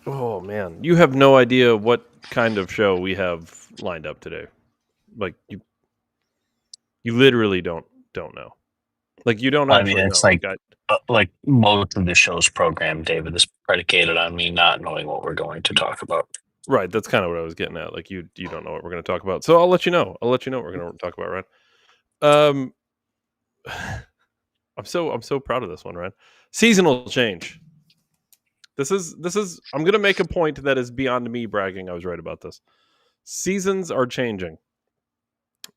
Oh man, you have no idea what kind of show we have lined up today. Like you literally don't know. Like you don't I mean, actually know. it's like I, like most of the show's program, David, is predicated on me not knowing what we're going to talk about. right, that's kind of what I was getting at. Like you don't know what we're going to talk about. So I'll let you know. I'll let you know what we're going to talk about, Ryan. Um I'm so proud of this one, Ryan. Seasonal change. This is I'm going to make a point that is beyond me bragging. I was right about this. Seasons are changing.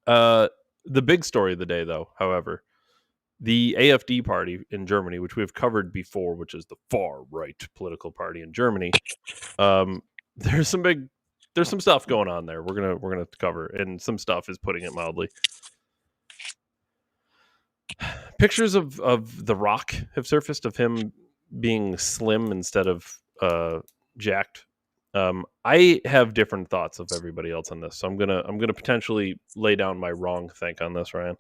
Uh the big story of the day though, however, the AfD party in Germany, which we've covered before, which is the far right political party in Germany, um, there's some stuff going on there. We're gonna cover, and some stuff is putting it mildly. Pictures of The Rock have surfaced of him being slim instead of jacked. I have different thoughts of everybody else on this, so I'm gonna potentially lay down my wrong think on this, Ryan.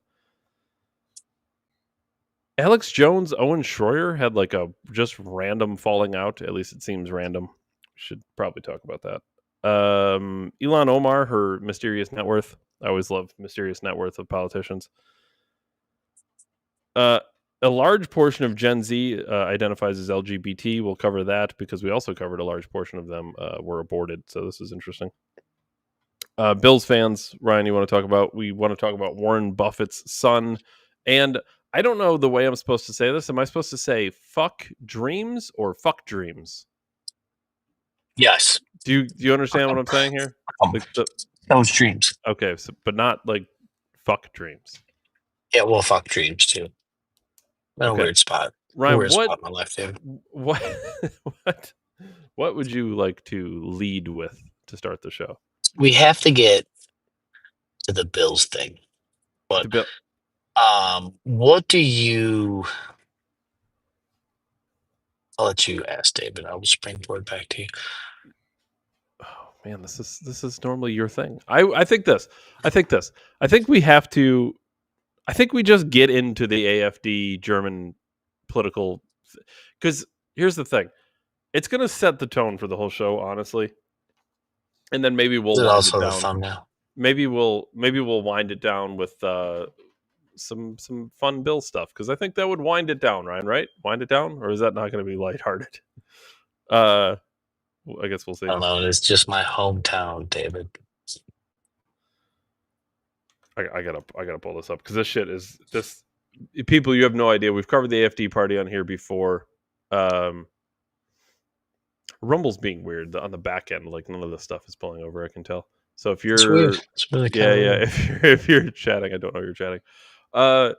Alex Jones, Owen Schroyer had like a just random falling out. At least it seems random. Should probably talk about that. Elon Omar, her mysterious net worth. I always love mysterious net worth of politicians. Uh, a large portion of Gen Z identifies as LGBT. We'll cover that because we also covered a large portion of them were aborted. So this is interesting. Bills fans, Ryan, you want to talk about? We want to talk about Warren Buffett's son, and I don't know the way I'm supposed to say this. Am I supposed to say "fuck dreams" or "fuck dreams"? Yes, Do you understand what I'm saying here? Like those dreams. okay, so, but not like "fuck dreams." Yeah, well, fuck dreams too. In a Okay, weird spot. Ryan, Weird spot in my life, David. what what what would you like to lead with to start the show? We have to get to the Bills thing, but The bill. what do you? I'll let you ask David. I will springboard back to you. Oh man, this is normally your thing. I think this. I think this. I think we have to. I think we just get into the AfD German political because here's the thing. It's going to set the tone for the whole show, honestly, and then maybe Is we'll it wind it also the down. thumbnail? Maybe we'll wind it down with some fun Bill stuff because I think that would wind it down, Ryan. Right? Wind it down, or is that not going to be lighthearted? Uh, I guess we'll I see. don't know. It's just my hometown, David. I gotta pull this up because this shit is this people. You have no idea. We've covered the AfD party on here before. Um, Rumble's being weird on the back end. Like none of this stuff is pulling over. I can tell. So if It's weird. you're, It's really kind yeah, of yeah, weird. if you're chatting, I don't know you're chatting. Uh,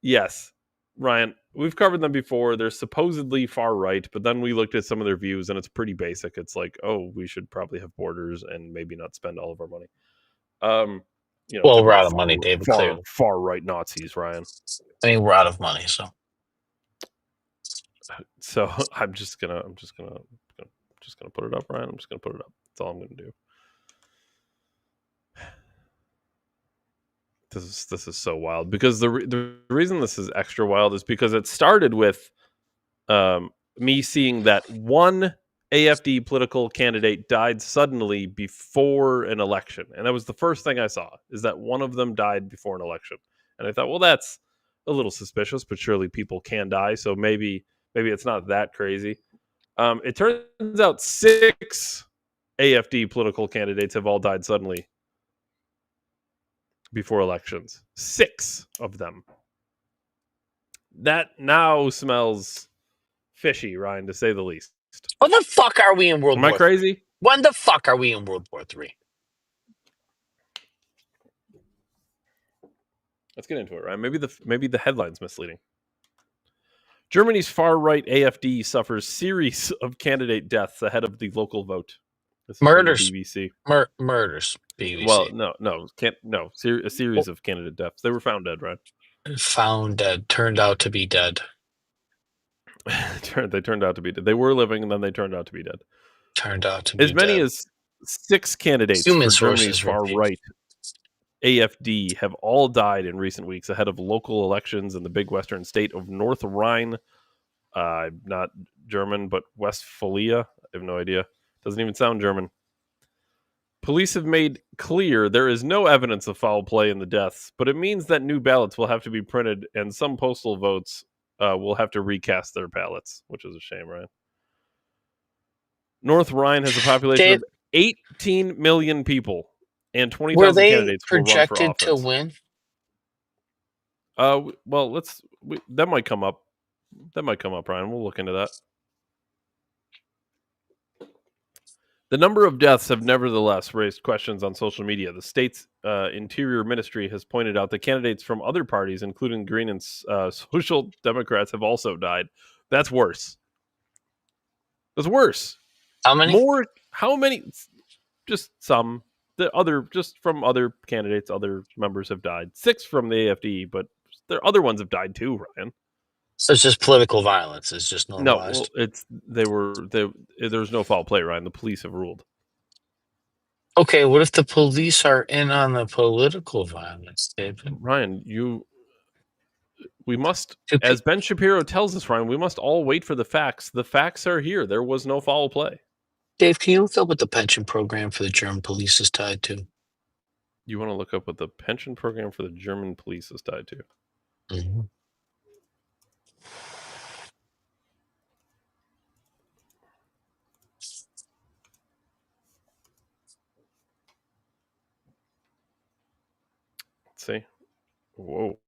yes, Ryan, we've covered them before. They're supposedly far right, but then we looked at some of their views, and it's pretty basic. It's like, oh, we should probably have borders and maybe not spend all of our money. Well, we're Typical out of money, David. Clearly, far right Nazis, Ryan. I mean, we're out of money, so So I'm just gonna put it up, Ryan. I'm just gonna put it up. That's all I'm gonna do. This is so wild because the reason this is extra wild is because it started with me seeing that one AfD political candidate died suddenly before an election, and that was the first thing I saw is that one of them died before an election, and I thought, well, that's a little suspicious, but surely people can die, so maybe it's not that crazy. It turns out 6 AfD political candidates have all died suddenly before elections. 6 of them. That now smells fishy, Ryan, to say the least. when the fuck are we in World Am I War? crazy? When the fuck are we in World War III? Let's get into it, Ryan. Maybe the headline's misleading. Germany's far-right AfD suffers series of candidate deaths ahead of the local vote. This is Murders. from the BBC. Murders. BBC. Well, no. A series of candidate deaths. They were found dead, right? Found dead. Turned out to be dead. They turned out to be dead. They were living, and then they turned out to be dead. Turned out to be As many dead. as 6 candidates Human for Germany's sources repeat. far-right AfD have all died in recent weeks ahead of local elections in the big western state of North Rhine. Not German, but Westphalia. I have no idea. Doesn't even sound German. Police have made clear there is no evidence of foul play in the deaths, but it means that new ballots will have to be printed and some postal votes will have to recast their ballots, which is a shame, right? North Rhine has a population Dave, of 18 million people, and were 20,000 they candidates will run for projected to office. win? Well, that might come up. That might come up, Ryan. We'll look into that. The number of deaths have nevertheless raised questions on social media. The state's interior ministry has pointed out that candidates from other parties, including Green and Social Democrats, have also died. That's worse. That's worse. How many? More? How many? Just some. Just from other candidates, other members have died. 6 from the AfD, but there other ones have died too, Ryan. So it's just political violence. It's just No, normalized. well, there's no foul play, Ryan. The police have ruled. Okay, what if the police are in on the political violence, David? Ryan, we must, as Ben Shapiro tells us, Ryan, we must all wait for the facts. The facts are here. There was no foul play. Dave, can you look up what the pension program for the German police is tied to? You want to look up what the pension program for the German police is tied to? Mm-hmm. Let's see. Whoa.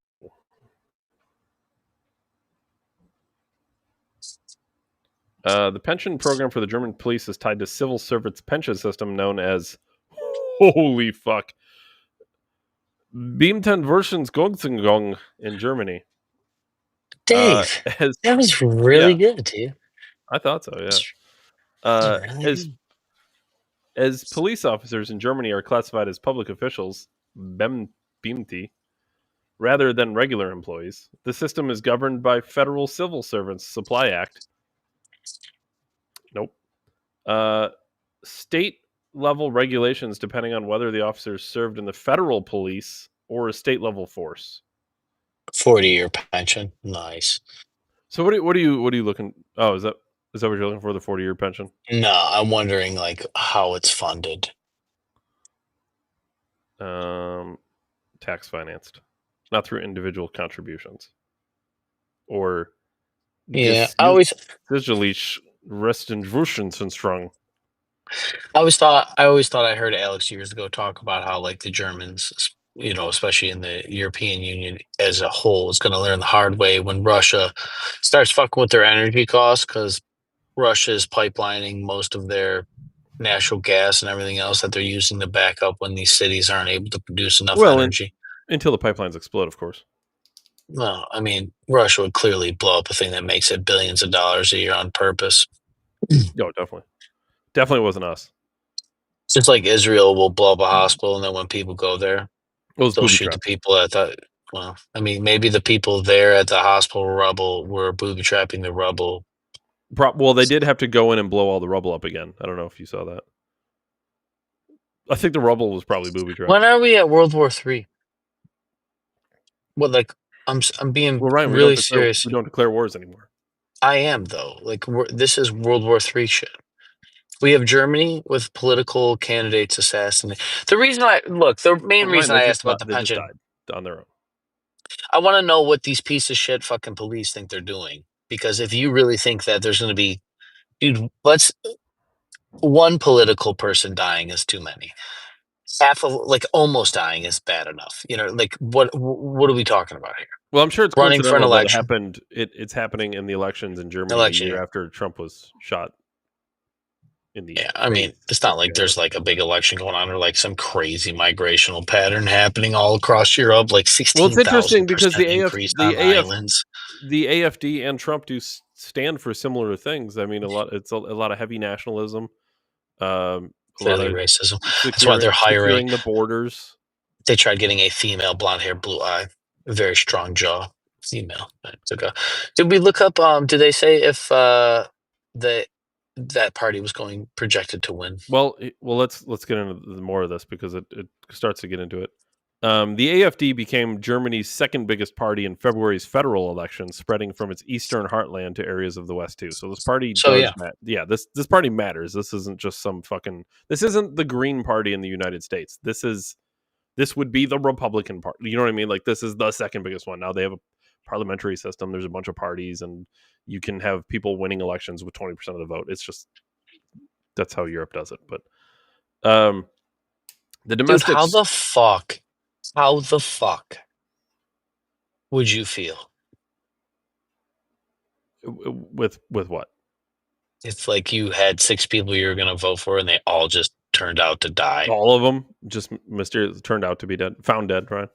The pension program for the German police is tied to civil servants' pension system known as, holy fuck, Beamtenversionsgongsengung in Germany. Dave, that was really good, dude. I thought so, yeah. As police officers in Germany are classified as public officials, Beamte, rather than regular employees, the system is governed by Federal Civil Servants Supply Act. Nope. State level regulations depending on whether the officers served in the federal police or a state level force. 40-year pension, nice. So what are you looking? Oh, is that what you're looking for? The 40-year pension? No, I'm wondering like how it's funded. Tax financed, not through individual contributions. Or Yeah, I always thought I heard Alex years ago talk about how like the Germans, especially in the European Union as a whole, is going to learn the hard way when Russia starts fucking with their energy costs because Russia is pipelining most of their natural gas and everything else that they're using to back up when these cities aren't able to produce enough energy. Until the pipelines explode, of course. Well, I mean, Russia would clearly blow up a thing that makes it billions of dollars a year on purpose. No, definitely wasn't us. Just like Israel will blow up a hospital, and then when people go there, they'll shoot the people at the. Well, I mean, maybe the people there at the hospital rubble were booby trapping the rubble. Well, they did have to go in and blow all the rubble up again. I don't know if you saw that. I think the rubble was probably booby trapped. When are we at World War III? What, like, I'm being Ryan, really serious. We don't declare wars anymore. I am though. Like, this is World War III shit. We have Germany with political candidates assassinated. The main reason I asked about the pension, just died on their own. I want to know what these piece of shit fucking police think they're doing. Because if you really think that there's going to be, dude, one political person dying is too many. Half of almost dying is bad enough. What are we talking about here? Well, I'm sure it's running for an election. That it happened. It's happening in the elections in Germany a year after Trump was shot. I mean, it's not like there's like a big election going on or like some crazy migrational pattern happening all across Europe, like 16,000% well, it's interesting because the AfD and Trump do stand for similar things. I mean, it's a lot of heavy nationalism, clearly racism. That's why they're hiring the borders. They tried getting a female, blonde hair, blue eye, very strong jaw female. Did we look up? Did they say if that party was going projected to win? Well, let's get into more of this because it starts to get into it. The AfD became Germany's second biggest party in February's federal election, spreading from its eastern heartland to areas of the West too. So this party So does yeah, matter. Yeah, this party matters. This isn't just some fucking. This isn't the Green Party in the United States. This would be the Republican Party. You know what I mean? Like this is the second biggest one. Now they have a parliamentary system. There's a bunch of parties, and you can have people winning elections with 20% of the vote. It's just that's how Europe does it. But the dude, domestic how the fuck would you feel with what? if like you had 6 people you were gonna vote for and they all just turned out to die? All of them just mysteriously turned out to be dead, found dead, right?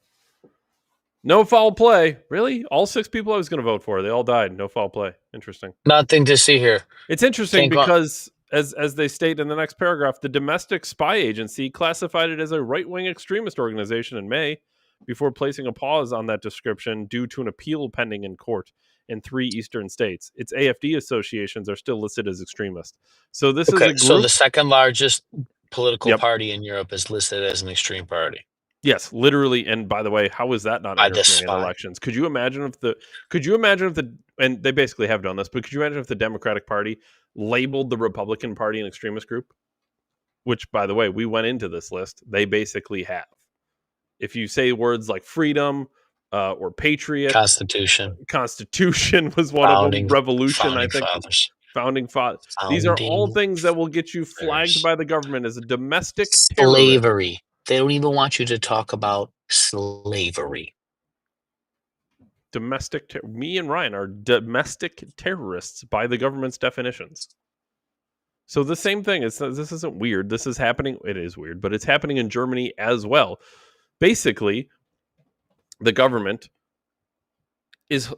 No foul play. Really? All 6 people I was going to vote for, they all died. No foul play. Interesting. Nothing to see here. It's interesting Can't go. because, as they state in the next paragraph, the domestic spy agency classified it as a right-wing extremist organization in May before placing a pause on that description due to an appeal pending in court in 3 eastern states. Its AfD associations are still listed as extremist. So this is Okay, a so group. the second largest political Yep. party in Europe is listed as an extreme party Yes, literally. And by the way, how is that not by the interfering in spy. elections? Could you imagine if and they basically have done this, but could you imagine if the Democratic Party labeled the Republican Party an extremist group? Which, by the way, we went into this list. They basically have. If you say words like freedom or patriot, Constitution, Constitution was one of them. Revolution, I founding think. fathers, Founding father. These are all founding things that will get you flagged fathers. by the government as a domestic terrorist. Slavery. They don't even want you to talk about slavery. Me and Ryan are domestic terrorists by the government's definitions. So the same thing. This isn't weird. This is happening. It is weird, but it's happening in Germany as well. Basically, the government is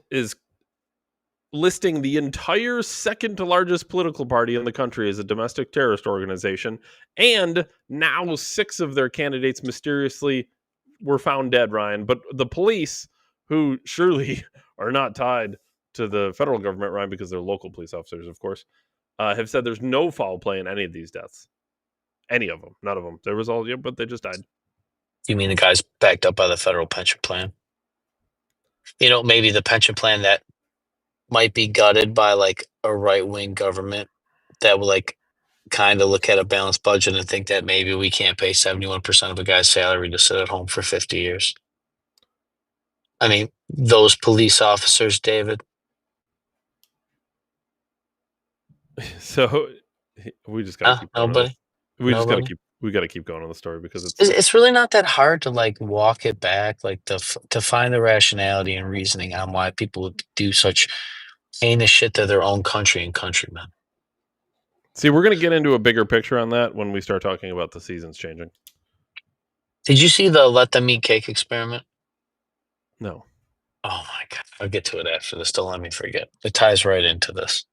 listing the entire second largest political party in the country as a domestic terrorist organization, and now 6 of their candidates mysteriously were found dead, Ryan. But the police, who surely are not tied to the federal government, Ryan, because they're local police officers, of course, have said there's no foul play in any of these deaths. Any of them. None of them. There was all, yeah, but they just died. You mean the guy's backed up by the federal pension plan? You know, maybe the pension plan that might be gutted by like a right-wing government that will like kind of look at a balanced budget and think that maybe we can't pay 71% of a guy's salary to sit at home for 50 years. I mean, those police officers, David. So we just gotta keep going. Nobody. We gotta keep going on the story because It's really not that hard to like walk it back, like to find the rationality and reasoning on why people would do such heinous shit to their own country and countrymen. See, we're going to get into a bigger picture on that when we start talking about the seasons changing. Did you see the let them eat cake experiment? No. Oh my god! I'll get to it after this. Don't let me forget. It ties right into this.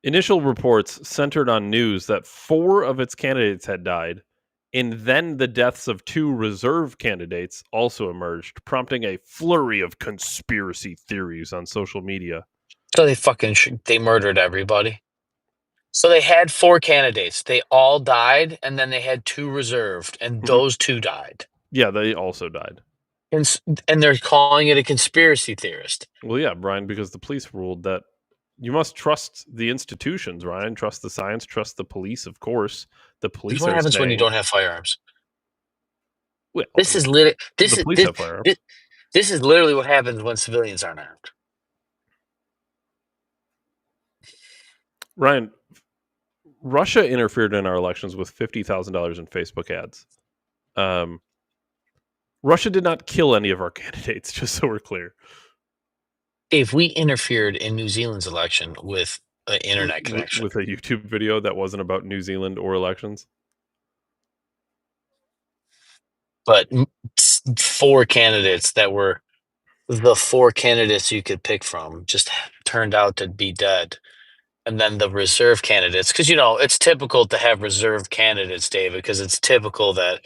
Initial reports centered on news that 4 of its candidates had died, and then the deaths of 2 reserve candidates also emerged, prompting a flurry of conspiracy theories on social media. So they murdered everybody. So they had 4 candidates. They all died, and then they had 2 reserved, and those 2 died. Yeah, they also died. And they're calling it a conspiracy theorist. Well, yeah, Brian, because the police ruled that you must trust the institutions, Ryan. Trust the science, trust the police, of course. The police What are happens when you saying, don't have firearms? well, This is literally the police have firearms. this is literally what happens when civilians aren't armed. Ryan, Russia interfered in our elections with $50,000 in Facebook ads. Russia did not kill any of our candidates, just so we're clear. If we interfered in New Zealand's election with an internet connection, with a YouTube video that wasn't about New Zealand or elections, but 4 candidates that were the 4 candidates you could pick from just turned out to be dead. And then the reserve candidates, because you know it's typical to have reserved candidates, David, because it's typical that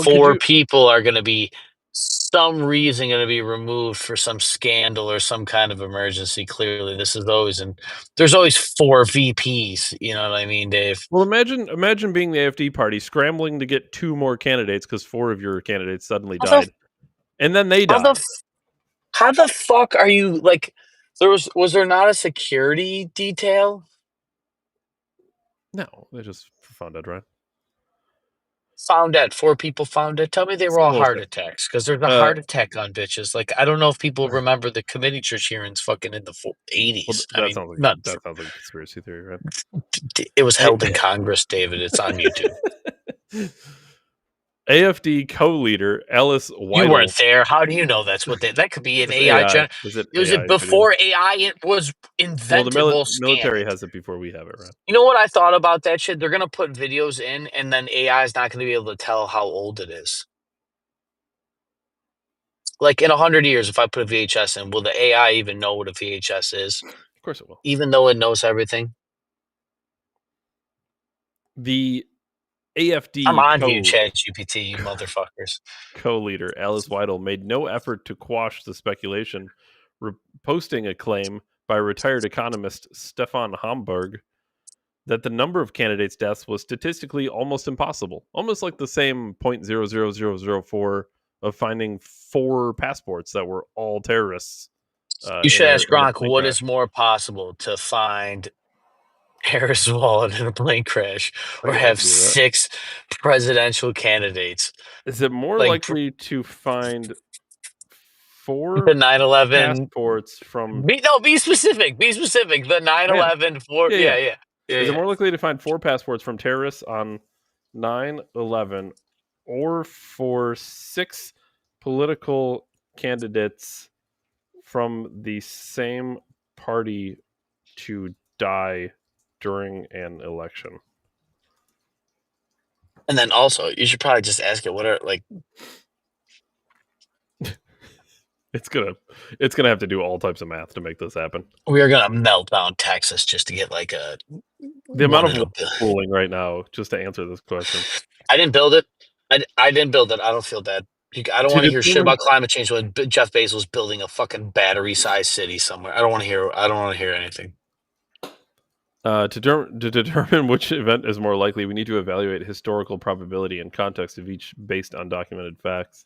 4 people are going to be some reason going to be removed for some scandal or some kind of emergency. Clearly, this is always and there's always four VPs. You know what I mean, Dave? Well, imagine being the AfD party scrambling to get 2 more candidates because 4 of your candidates suddenly How the died, and then they how the die. how the fuck are you like? Was there not a security detail? No, they just found out, right? Found dead. Four people found dead. Tell me they were Some all heart bullshit. attacks because there's a Uh, heart attack on bitches. Like I don't know if people remember the committee church hearings fucking in the well, 80s. I mean, not that sounds like a conspiracy theory, right? it was A held in Congress, David. It's on YouTube. AfD co-leader Alice You weren't Weidel. there. How do you know that's what they that could be an It's AI AI. gen Is it was it AI video? before AI it was Well, the invented? Well, scam military it. has it before we have it, right? You know what I thought about that shit? They're gonna put videos in and then AI is not gonna be able to tell how old it is. Like in 100 years, if I put a VHS in, will the AI even know what a VHS is? Of course it will. Even though it knows everything? The I'm AfD on to you, ChatGPT, you motherfuckers. co-leader Alice Weidel made no effort to quash the speculation, posting a claim by retired economist Stefan Hamburg that the number of candidates' deaths was statistically almost impossible, almost like the same 0.00004 of finding 4 passports that were all terrorists You should ask in a Gronk plane what crash. is more possible to find Harris' wallet in a plane crash I or could ask have you that. 6 presidential candidates. Is it more Like likely to find 4 the 9/11 passports from be specific, be specific. The I am. 9/11 for Yeah, yeah, yeah. yeah. Yeah, Is it yeah. more likely to find 4 passports from terrorists on 9/11 or for 6 political candidates from the same party to die during an election? And then also, you should probably just ask it what are like It's gonna it's gonna have to do all types of math to make this happen. we are gonna melt down Texas just to get like a The amount one of in water a bill. cooling right now just to answer this question. I didn't build it. I didn't build it. I don't feel bad. I don't To want to hear shit determine about climate change when Jeff Bezos building a fucking battery-sized city somewhere. I don't want to hear. I don't want to hear anything. To determine which event is more likely, we need to evaluate historical probability and context of each based on documented facts.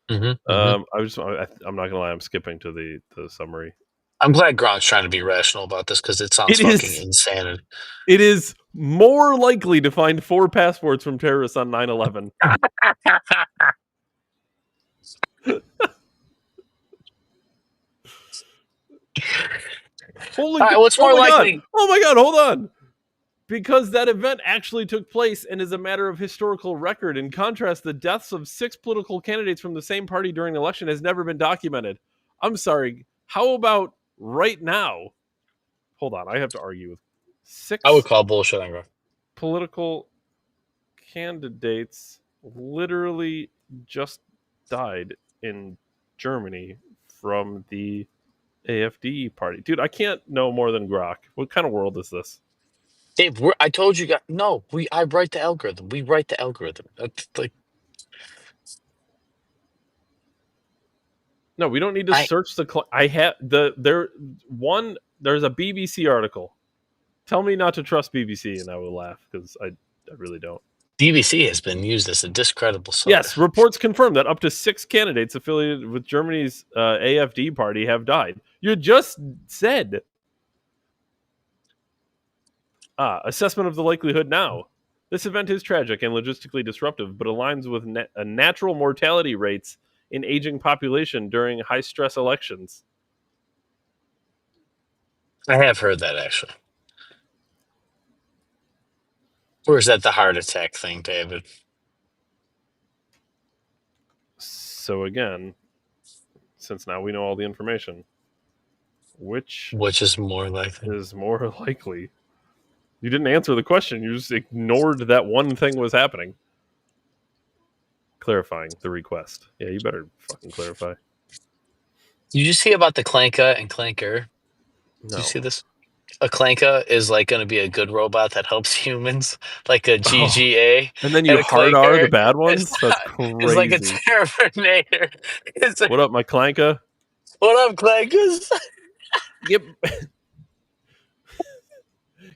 Hmm. I'm not gonna lie, I'm skipping to the summary. I'm glad Gronk's trying to be rational about this because it sounds It fucking is insanity. it is more likely to find 4 passports from terrorists on 9/11. All right, what's Oh more my god! likely? Oh my god! Hold on, because that event actually took place and is a matter of historical record. In contrast, the deaths of 6 political candidates from the same party during the election has never been documented. I'm sorry. How about right now? Hold on, I have to argue with I would 6 call bullshit on Gronk. political candidates literally just died in Germany from the AfD party. Dude, I can't know more than Grok. What kind of world is this? Dave, I told you guys. No, I write the algorithm. We write the algorithm. That's like No, we don't need to I search the. I have There's a BBC article. Tell me not to trust BBC, and I will laugh because I really don't. BBC has been used as a discreditable Yes, source. reports confirm that up to 6 candidates affiliated with Germany's AfD party have died. You just said. Assessment of the likelihood now. This event is tragic and logistically disruptive, but aligns with natural mortality rates in aging population during high stress elections. I have heard that actually. Or is that the heart attack thing, David? So again, since now we know all the information, which Which is more likely? is more likely? You didn't answer the question. You just ignored that one thing was happening. Clarifying the request. Yeah, you better fucking clarify. Did you see about the Clanka and Clanker? Did you No. see this? A Clanka is like going to be a good robot that helps humans, like a Oh, GGA, and then you and a hard R the Clanker bad is ones? That's is like a crazy. Terminator. It's like, What up, my clanka? what up, Clankas? Get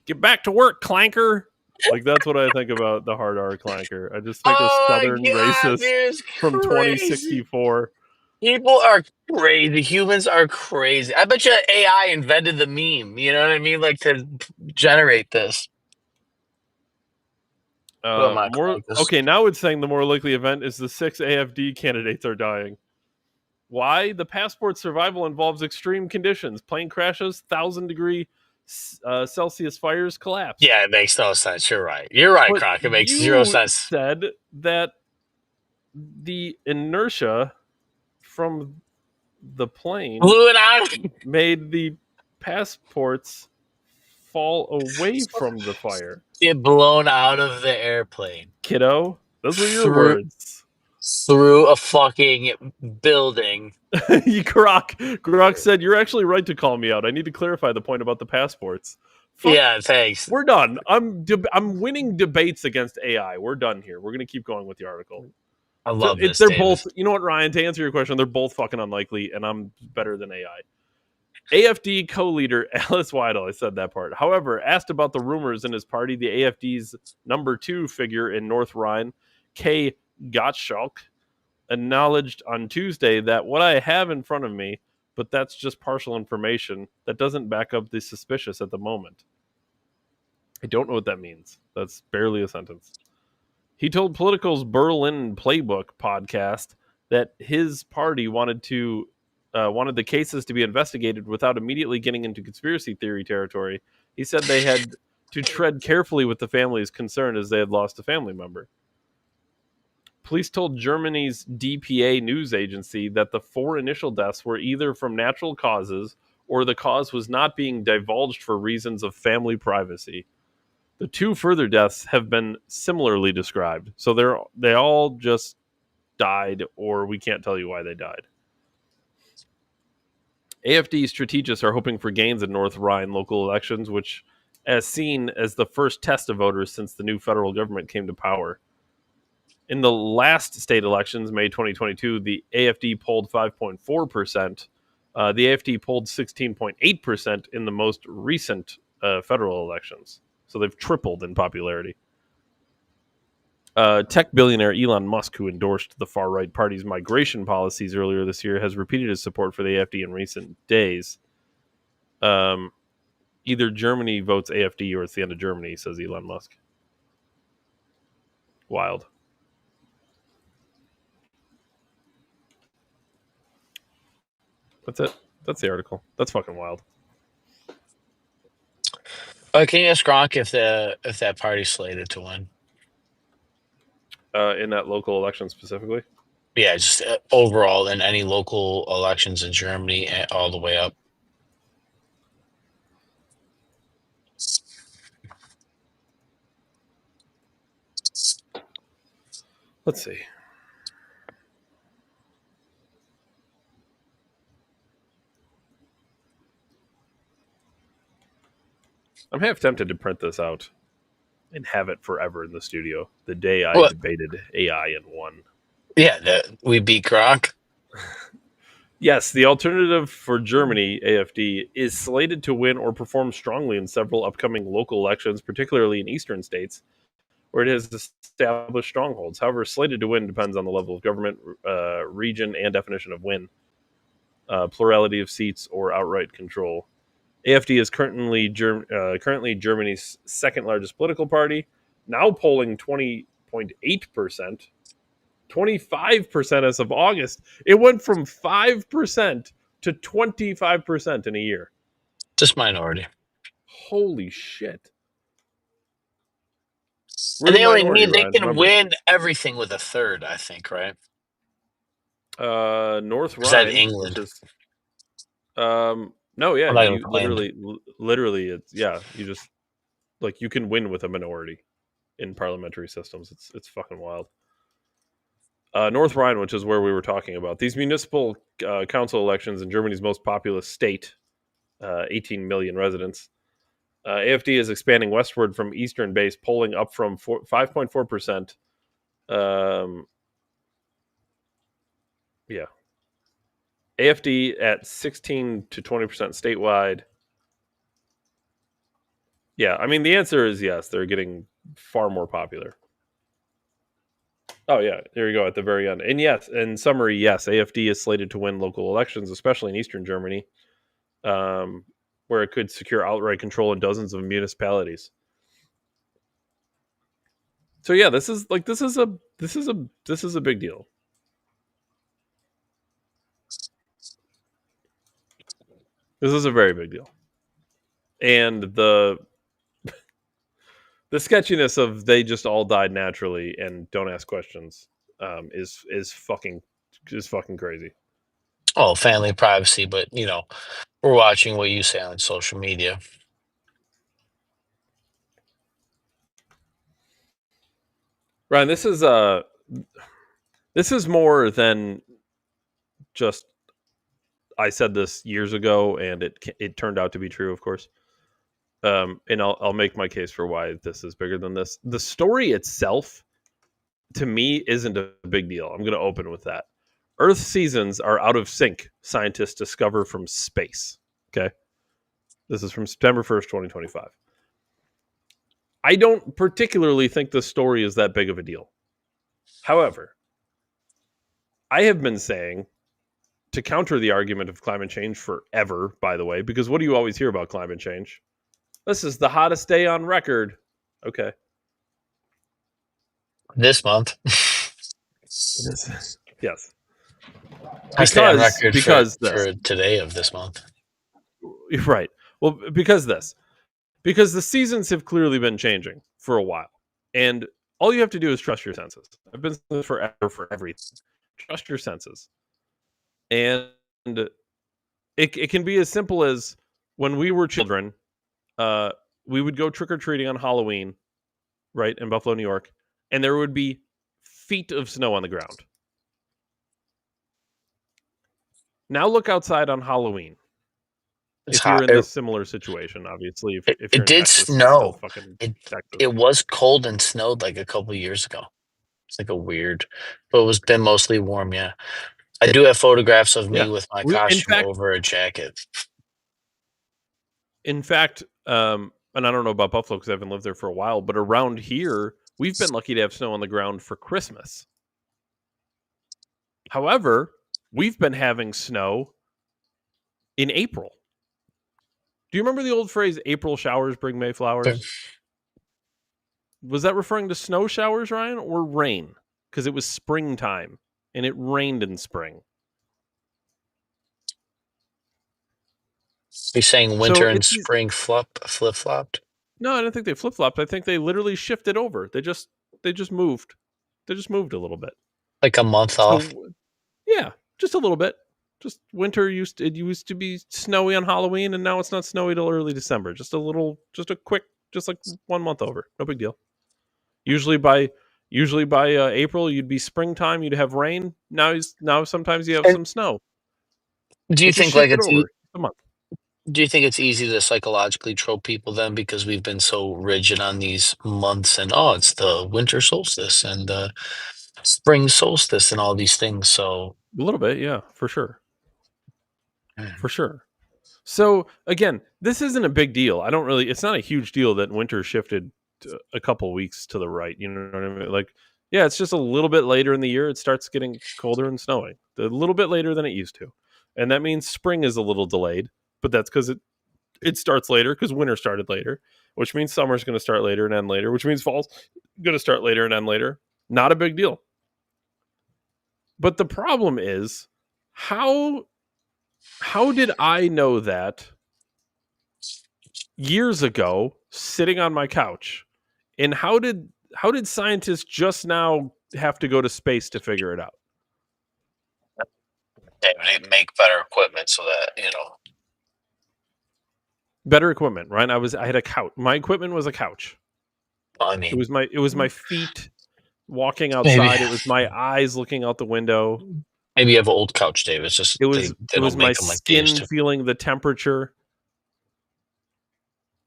get back to work, clanker. Like that's what I think about the hard R clanker. I just think of Oh my Southern god, racist dude, it's from crazy. 2064. People are crazy. Humans are crazy. I bet you AI invented the meme. You know what I mean? Like to generate this. What am I, More Clankas? okay. Now it's saying the more likely event is the 6 AfD candidates are dying. Why? The passport survival involves extreme conditions: plane crashes, 1,000-degree Celsius fires, collapse. Yeah, it makes no sense. You're right. You're right, But Croc. It makes zero you sense. said that the inertia from the plane Blew it out. made the passports fall away from the fire. Get blown out of the airplane Kiddo, those were your through words. through a fucking building. Grok said, "You're actually right to call me out. I need to clarify the point about the passports." Fuck, Yeah, thanks. we're done. I'm winning debates against AI. We're done here. We're gonna keep going with the article. I So love this, they're both. Davis. You know what, Ryan? To answer your question, they're both fucking unlikely, and I'm better than AI. AfD co-leader Alice Weidel, I said that part. However, asked about the rumors in his party, the AfD's number 2 figure in North Rhine, Kay Gottschalk, acknowledged on Tuesday that what I have in front of me, but that's just partial information that doesn't back up the suspicious at the moment. I don't know what that means. That's barely a sentence. He told Political's Berlin Playbook podcast that his party wanted the cases to be investigated without immediately getting into conspiracy theory territory. He said they had to tread carefully with the families concerned as they had lost a family member. Police told Germany's DPA news agency that the 4 initial deaths were either from natural causes or the cause was not being divulged for reasons of family privacy. The 2 further deaths have been similarly described, so they all just died, or we can't tell you why they died. AfD strategists are hoping for gains in North Rhine local elections, which as seen as the first test of voters since the new federal government came to power. In the last state elections, May 2022, the AfD polled 5.4%. The AfD polled 16.8% in the most recent federal elections. So they've tripled in popularity. Tech billionaire Elon Musk, who endorsed the far-right party's migration policies earlier this year, has repeated his support for the AfD in recent days. Either Germany votes AfD or it's the end of Germany, says Elon Musk. Wild. That's it. That's the article. That's fucking wild. Can you ask Gronk if that party's slated to win? In that local election specifically. Yeah, just overall in any local elections in Germany, all the way up. Let's see. I'm half tempted to print this out and have it forever in the studio. The day I What? debated AI and won. Yeah, we beat Gronk. Yes, the alternative for Germany, AfD, is slated to win or perform strongly in several upcoming local elections, particularly in eastern states, where it has established strongholds. However, slated to win depends on the level of government, region, and definition of win, plurality of seats, or outright control. AfD is currently Germany's second largest political party, now polling 20.8%. 25% as of August. It went from 5% to 25% in a year. Just minority. Holy shit. We're And the they only minority, need they Ryan. can Remember win everything with a third, I think, right? that. North Is that Rhine, which England? is no, yeah, I'm not even you claimed. literally it's yeah, you just like you can win with a minority in parliamentary systems. It's fucking wild. North Rhine, which is where we were talking about. These municipal council elections in Germany's most populous state, 18 million residents, AfD is expanding westward from eastern base, polling up from 5.4%. Yeah. AfD at 16 to 20% statewide. Yeah, I mean, the answer is yes. They're getting far more popular. Oh, yeah. There you go at the very end. And yes, in summary, yes, AfD is slated to win local elections, especially in Eastern Germany, where it could secure outright control in dozens of municipalities. So yeah, this is a big deal. This is a very big deal. And the sketchiness of they just all died naturally and don't ask questions is fucking crazy. Oh, family privacy, but we're watching what you say on social media. Ryan, this is more than just I said this years ago and it turned out to be true, of course. And I'll make my case for why this is bigger than this. The story itself, to me, isn't a big deal. I'm going to open with that. Earth's seasons are out of sync, scientists discover from space. Okay. This is from September 1st, 2025. I don't particularly think the story is that big of a deal. However, I have been saying, to counter the argument of climate change forever, by the way, because what do you always hear about climate change? This is the hottest day on record. Okay. This month. Yes. I stay on record because for today of this month. Right. Well, because the seasons have clearly been changing for a while. And all you have to do is trust your senses. I've been saying this forever for everything. Trust your senses. And it can be as simple as when we were children, we would go trick-or-treating on Halloween, right, in Buffalo, New York, and there would be feet of snow on the ground. Now look outside on Halloween. If you're in this similar situation, obviously, if you're it in did Texas, snow. Texas. It was cold and snowed like a couple years ago. It's like but it was been mostly warm. Yeah, I do have photographs of me with my costume over a jacket. In fact, and I don't know about Buffalo because I haven't lived there for a while, but around here, we've been lucky to have snow on the ground for Christmas. However, we've been having snow in April. Do you remember the old phrase, April showers bring May flowers? Was that referring to snow showers, Ryan, or rain? Because it was springtime, and it rained in spring. You're saying winter and spring flip-flopped? No, I don't think they flip-flopped. I think they literally shifted over. They just moved. They just moved a little bit. Like a month off? Yeah, just a little bit. Just winter used to be snowy on Halloween, and now it's not snowy till early December. Just like 1 month over. No big deal. Usually by April, you'd be springtime. You'd have rain. Now sometimes you have some snow. Do you think like a month? Do you think it's easy to psychologically trope people then because we've been so rigid on these months and it's the winter solstice and the spring solstice and all these things? So a little bit, yeah, for sure. For sure. So again, this isn't a big deal. It's not a huge deal that winter shifted a couple weeks to the right. You know what I mean? Like, yeah, it's just a little bit later in the year. It starts getting colder and snowing a little bit later than it used to. And that means spring is a little delayed, but that's because it starts later because winter started later, which means summer's going to start later and end later, which means fall's going to start later and end later. Not a big deal. But the problem is, how did I know that years ago, sitting on my couch? And how did scientists just now have to go to space to figure it out? They would make better equipment so that, better equipment, right? I had a couch. My equipment was a couch. I mean, it was my feet walking outside. Maybe. It was my eyes looking out the window. Maybe you have an old couch, Dave. It's just it was my skin feeling the temperature.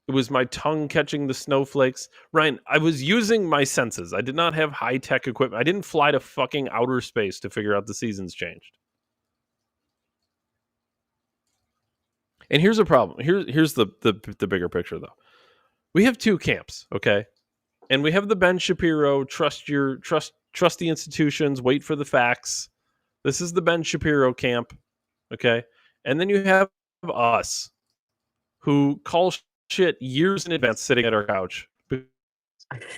It was my tongue catching the snowflakes. Ryan, I was using my senses. I did not have high-tech equipment. I didn't fly to fucking outer space to figure out the seasons changed. And here's a problem. Here's the bigger picture, though. We have two camps, okay? And we have the Ben Shapiro, trust the institutions, wait for the facts. This is the Ben Shapiro camp, okay? And then you have us, who call shit years in advance sitting at our couch,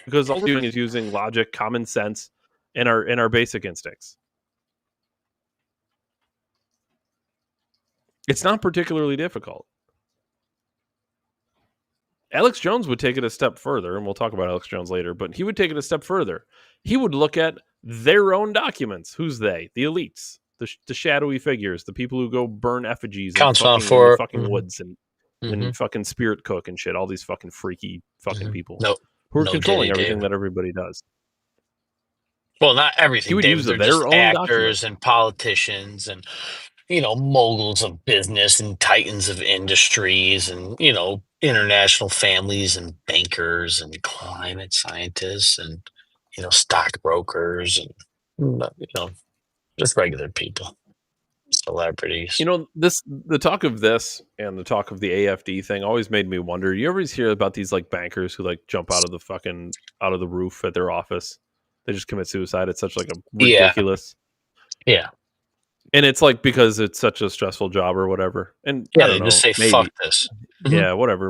because all we're doing is using logic, common sense, and our basic instincts. It's not particularly difficult. Alex Jones would take it a step further, and we'll talk about Alex Jones later, but he would take it a step further. He would look at their own documents. Who's they? The elites, the shadowy figures, the people who go burn effigies in the fucking woods and fucking spirit cook and shit. All these fucking freaky fucking people who are controlling everything that everybody does. Well, not everything. He would use They're their just own actors documents. and politicians and moguls of business and titans of industries and international families and bankers and climate scientists and stockbrokers and just regular people, celebrities. The talk of this and the talk of the AfD thing always made me wonder. You always hear about these like bankers who like jump out of the roof at their office. They just commit suicide. It's such like a ridiculous. Yeah. And it's like because it's such a stressful job or whatever. And I don't know, just say maybe. fuck this. Yeah, whatever.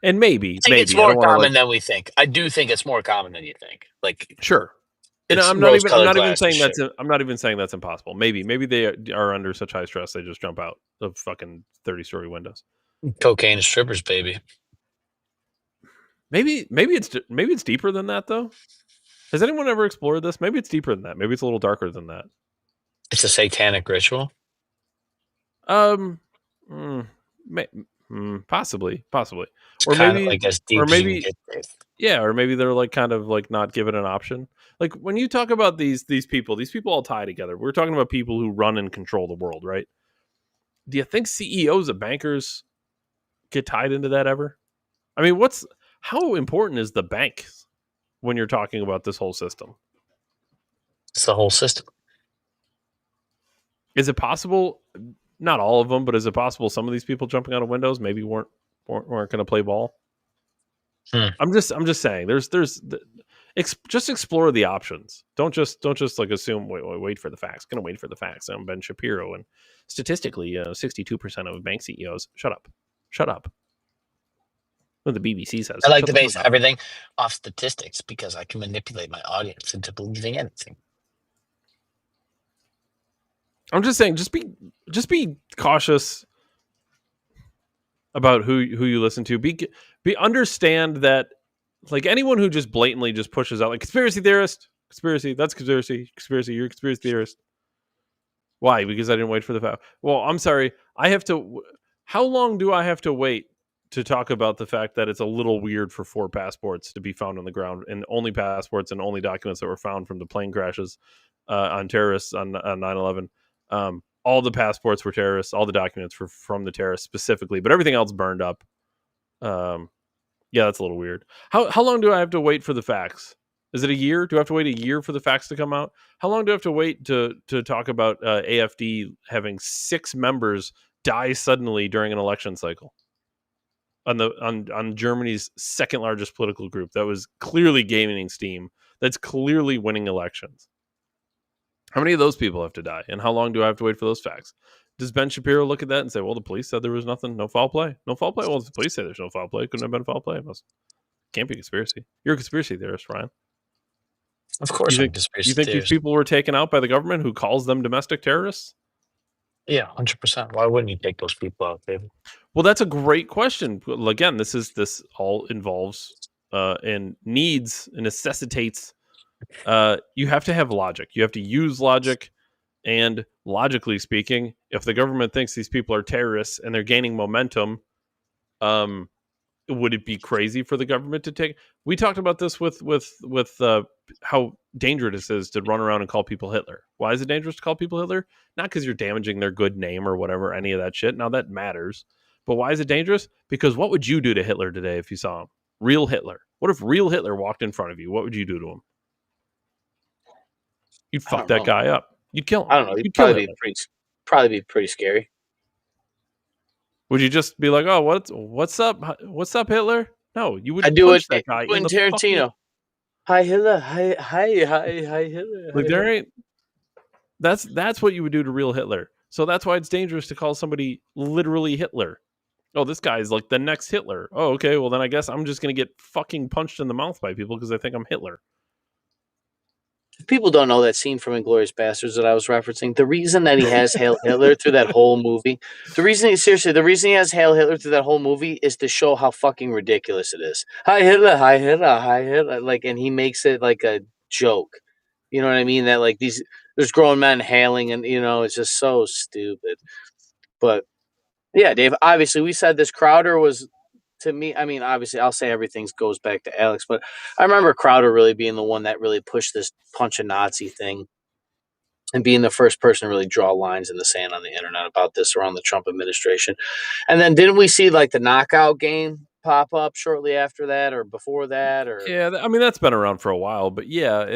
And maybe it's more common than we think. I do think it's more common than you think. Like, sure. And I'm not even saying that's impossible. Maybe they are under such high stress they just jump out of fucking 30-story windows. Cocaine and strippers, baby. Maybe it's deeper than that though. Has anyone ever explored this? Maybe it's deeper than that. Maybe it's a little darker than that. It's a satanic ritual. Possibly, it's or maybe like as deep, or maybe, or maybe they're like kind of like not given an option. Like when you talk about these people all tie together. We're talking about people who run and control the world, right? Do you think CEOs of bankers get tied into that ever? I mean, how important is the bank when you're talking about this whole system? It's the whole system. Is it possible? Not all of them, but is it possible some of these people jumping out of windows maybe weren't going to play ball? I'm just saying. Just explore the options. Don't just like assume. Wait for the facts. Going to wait for the facts. I'm Ben Shapiro, and statistically, 62% of bank CEOs. Shut up. What the BBC says. I like to base everything off statistics because I can manipulate my audience into believing anything. I'm just saying, just be cautious about who you listen to. Understand that, like anyone who just blatantly just pushes out like conspiracy theorist, that's conspiracy, you're a conspiracy theorist. Why? Because I didn't wait for the fact. Well, I'm sorry. How long do I have to wait to talk about the fact that it's a little weird for 4 passports to be found on the ground, and only passports and only documents that were found from the plane crashes on terrorists on 9/11. All the passports were terrorists. All the documents were from the terrorists specifically, but everything else burned up. Yeah, that's a little weird. How long do I have to wait for the facts? Is it a year? Do I have to wait a year for the facts to come out? How long do I have to wait to talk about AfD having 6 members die suddenly during an election cycle on Germany's second largest political group that was clearly gaining steam, that's clearly winning elections? How many of those people have to die? And how long do I have to wait for those facts? Does Ben Shapiro look at that and say, well, the police said there was nothing, no foul play? No foul play? Well, if the police say there's no foul play, couldn't have been foul play. It can't be a conspiracy. You're a conspiracy theorist, Ryan. Of course I'm a conspiracy theorist. You think these people were taken out by the government who calls them domestic terrorists? Yeah, 100%. Why wouldn't you take those people out, David? Well, that's a great question. Again, this all involves and needs and necessitates you have to have logic. You have to use logic. And logically speaking, if the government thinks these people are terrorists and they're gaining momentum, would it be crazy for the government to take? We talked about this with how dangerous it is to run around and call people Hitler. Why is it dangerous to call people Hitler? Not because you're damaging their good name or whatever, any of that shit. Now that matters, But why is it dangerous? Because what would you do to Hitler today if you saw him? Real Hitler. What if real Hitler walked in front of you? What would you do to him? You'd I fuck don't that know. guy up. You'd kill I him. don't know. He'd You'd kill Hitler. probably be pretty scary. Would you just be like, "Oh, what's up? What's up, Hitler?" No, you I would do it. punch that guy in Quentin the fucking Tarantino. Hi Hitler. Hi Hitler. Hi like. There Hitler. ain't. That's what you would do to real Hitler. So that's why it's dangerous to call somebody literally Hitler. Oh, this guy's like the next Hitler. Oh, okay. Well, then I guess I'm just gonna get fucking punched in the mouth by people because I think I'm Hitler. If people don't know that scene from Inglourious Bastards that I was referencing, the reason that he has Hail Hitler through that whole movie, the reason he has Hail Hitler through that whole movie is to show how fucking ridiculous it is. Hi Hitler, hi Hitler, hi Hitler. Like, and he makes it like a joke. You know what I mean? That like there's grown men hailing, and it's just so stupid. But yeah, Dave. Obviously, we said this. Crowder was, to me. I mean, obviously, I'll say everything goes back to Alex, but I remember Crowder really being the one that really pushed this punch a Nazi thing, and being the first person to really draw lines in the sand on the internet about this around the Trump administration. And then didn't we see like the knockout game pop up shortly after that, or before that, or Yeah, I mean that's been around for a while, but yeah,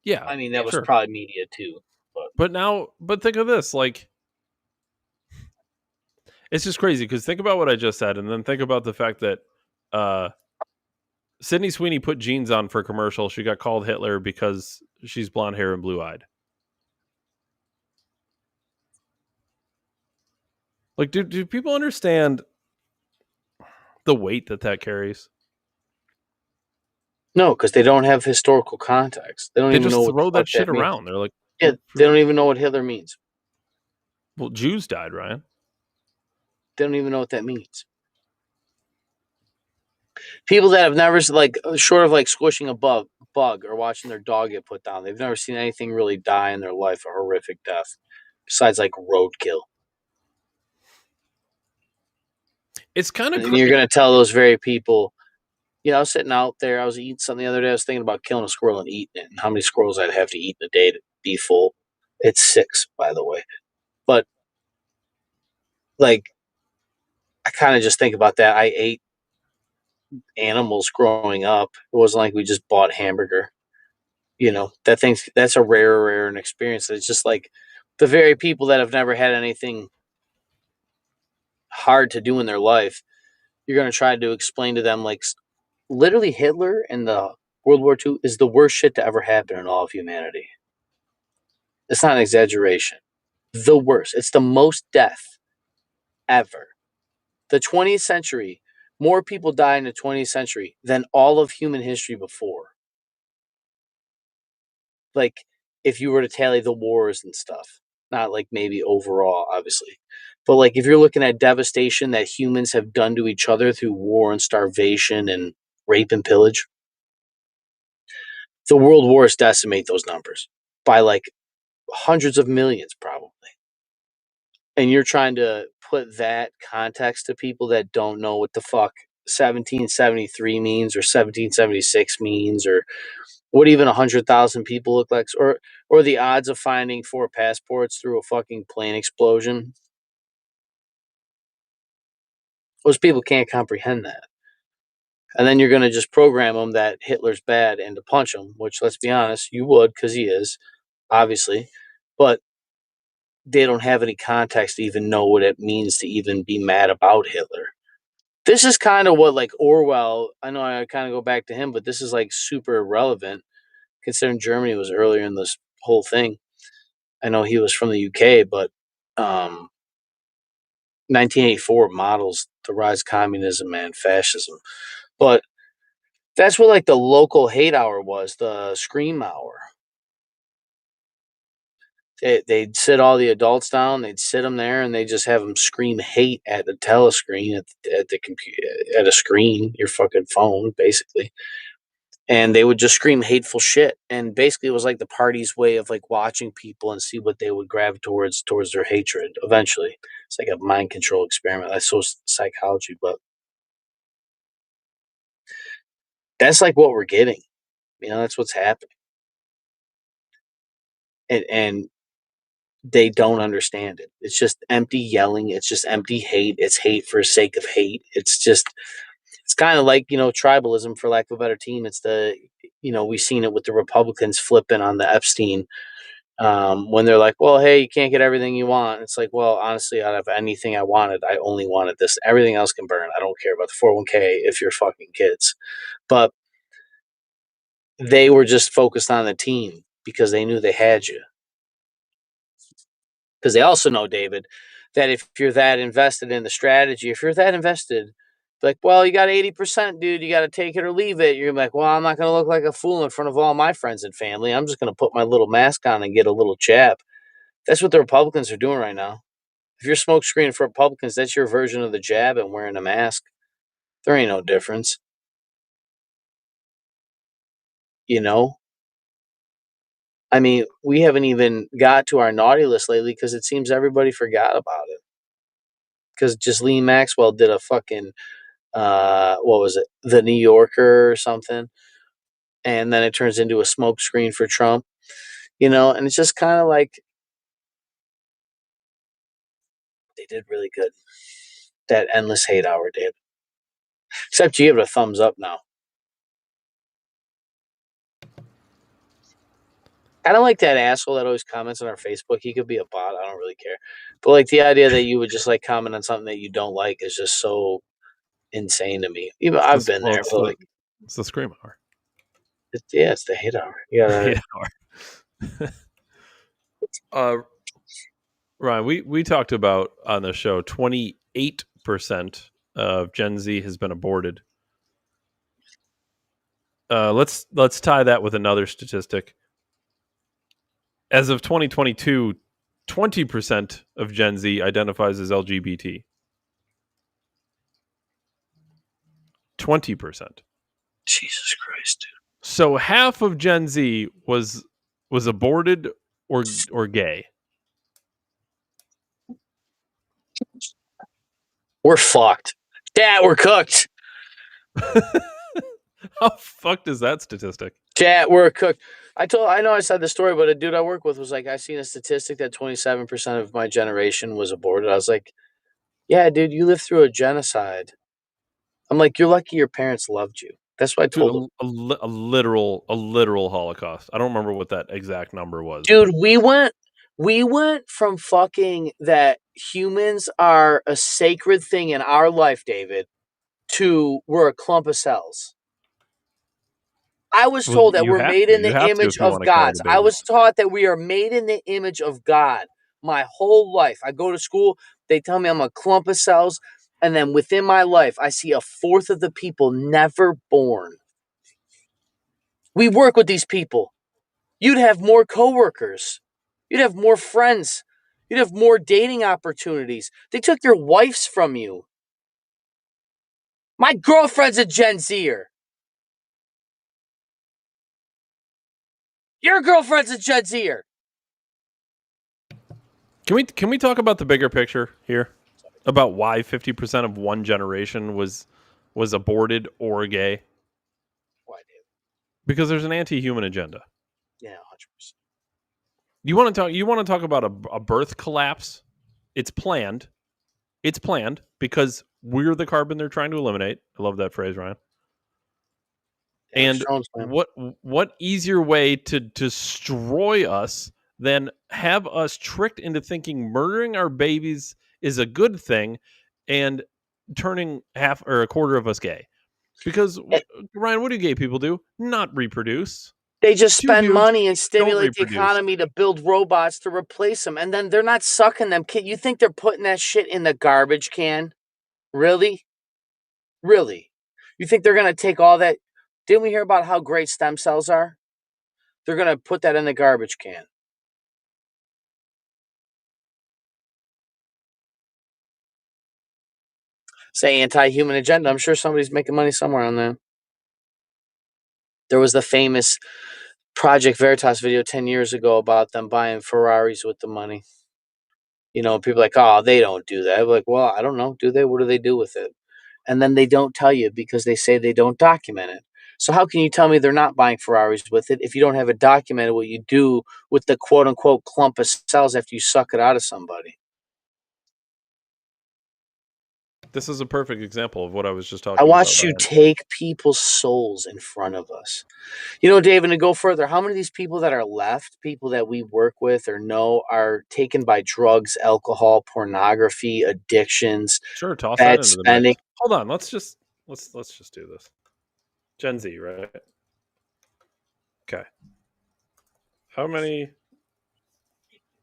yeah, I mean that was sure. probably media too. But But think of this, like it's just crazy because think about what I just said, and then think about the fact that uh, Sydney Sweeney put jeans on for a commercial. She got called Hitler because she's blonde hair and blue eyed. Like, do people understand the weight that carries? no, because they don't have historical context. They don't They even just know what the throw fuck that shit that means. around. They're like, Yeah, they don't even know what Hitler means. well, Jews died, Ryan. They don't even know what that means. People that have never like short of like squishing a bug or watching their dog get put down, they've never seen anything really die in their life a horrific death besides like roadkill. It's kind of And you're gonna tell those very people, I was sitting out there, I was eating something the other day, I was thinking about killing a squirrel and eating it, and how many squirrels I'd have to eat in a day to be full. It's 6, by the way. But like I kind of just think about that. I ate animals growing up. It wasn't like we just bought hamburger. That's a rare an experience. It's just like the very people that have never had anything hard to do in their life, you're going to try to explain to them like literally Hitler and the World War II is the worst shit to ever happen in all of humanity. It's not an exaggeration. The worst. It's the most death ever. The 20th century, more people died in the 20th century than all of human history before. Like, if you were to tally the wars and stuff, not like maybe overall, obviously, but like if you're looking at devastation that humans have done to each other through war and starvation and rape and pillage, the world wars decimate those numbers by like hundreds of millions, probably. And you're trying to put that context to people that don't know what the fuck 1773 means or 1776 means, or what even 100,000 people look like, or the odds of finding 4 passports through a fucking plane explosion. Most people can't comprehend that. And then you're going to just program them that Hitler's bad and to punch him, which, let's be honest, you would, because he is, obviously. But they don't have any context to even know what it means to even be mad about Hitler. This is kind of what like Orwell, I know I kind of go back to him, but this is like super irrelevant considering Germany was earlier in this whole thing. I know he was from the UK, but 1984 models the rise of communism and fascism. But that's what like the local hate hour was, the scream hour. They'd sit all the adults down, they'd sit them there, and they just have them scream hate at the telescreen, at the computer, at a screen, your fucking phone, basically. And they would just scream hateful shit. And basically, it was like the party's way of like watching people and see what they would gravitate towards their hatred. Eventually, it's like a mind control experiment. That's so psychology, but that's like what we're getting. That's what's happening. And they don't understand it. It's just empty yelling. It's just empty hate. It's hate for sake of hate. It's kind of like, tribalism, for lack of a better team. We've seen it with the Republicans flipping on the Epstein, when they're like, well, hey, you can't get everything you want. It's like, well, honestly, out of anything I wanted, I only wanted this. Everything else can burn. I don't care about the 401k if you're fucking kids. But they were just focused on the team because they knew they had you. Because they also know, David, that if you're that invested in the strategy, if you're that invested, like, well, you got 80%, dude, you got to take it or leave it. You're like, well, I'm not going to look like a fool in front of all my friends and family. I'm just going to put my little mask on and get a little jab. That's what the Republicans are doing right now. If you're smoke screening for Republicans, that's your version of the jab and wearing a mask. There ain't no difference. You know? I mean, we haven't even got to our naughty list lately because it seems everybody forgot about it. Because Ghislaine Maxwell did a fucking, what was it? The New Yorker or something. And then it turns into a smoke screen for Trump. And it's just kind of like they did really good. That endless hate hour, Dave. Except you give it a thumbs up now. I don't like that asshole that always comments on our Facebook. He could be a bot. I don't really care. But like the idea that you would just like comment on something that you don't like is just so insane to me. Even I've been there, but like it's the scream hour. It's the hate hour. Yeah, Hate hour. Ryan, we talked about on the show 28% of Gen Z has been aborted. Let's tie that with another statistic. As of 2022, 20% of Gen Z identifies as LGBT. 20%. Jesus Christ, dude. So half of Gen Z was aborted or gay. We're fucked. Dad, we're cooked. How fucked is that statistic? Dad, we're cooked. I know I said the story, but a dude I work with was like, I seen a statistic that 27% of my generation was aborted. I was like, yeah, dude, you lived through a genocide. I'm like, you're lucky your parents loved you. That's what I told him. A literal Holocaust. I don't remember what that exact number was. Dude, we went from fucking that humans are a sacred thing in our life, David, to we're a clump of cells. I was told that we're made in the image of gods. I was taught that we are made in the image of God my whole life. I go to school, they tell me I'm a clump of cells, and then within my life, I see a fourth of the people never born. We work with these people. You'd have more coworkers. You'd have more friends. You'd have more dating opportunities. They took your wives from you. My girlfriend's a Gen Zer. Your girlfriend's a Gen Zer. Can we talk about the bigger picture here? About why 50% of one generation was aborted or gay? Why, David? Because there's an anti-human agenda. Yeah, 100%. You want to talk about a birth collapse? It's planned. It's planned because we're the carbon they're trying to eliminate. I love that phrase, Ryan. Yeah, and what easier way to destroy us than have us tricked into thinking murdering our babies is a good thing and turning half or a quarter of us gay? Because Ryan, what do gay people do? Not reproduce. They just spend money and stimulate the economy to build robots to replace them, and then they're not sucking them. You think they're putting that shit in the garbage can? Really? Really? You think they're going to take all that? Didn't we hear about how great stem cells are? They're going to put that in the garbage can. Say anti-human agenda. I'm sure somebody's making money somewhere on that. There was the famous Project Veritas video 10 years ago about them buying Ferraris with the money. People are like, oh, they don't do that. I'm like, well, I don't know. Do they? What do they do with it? And then they don't tell you because they say they don't document it. So how can you tell me they're not buying Ferraris with it if you don't have it documented what you do with the quote unquote clump of cells after you suck it out of somebody? This is a perfect example of what I was just I talking about. watched you take people's souls in front of us. You know, Dave, and to go further, how many of these people that are left, people that we work with or know, are taken by drugs, alcohol, pornography, addictions, Sure, toss that bad into the mix. spending? Hold on, let's just do this. Gen Z, right? Okay. How many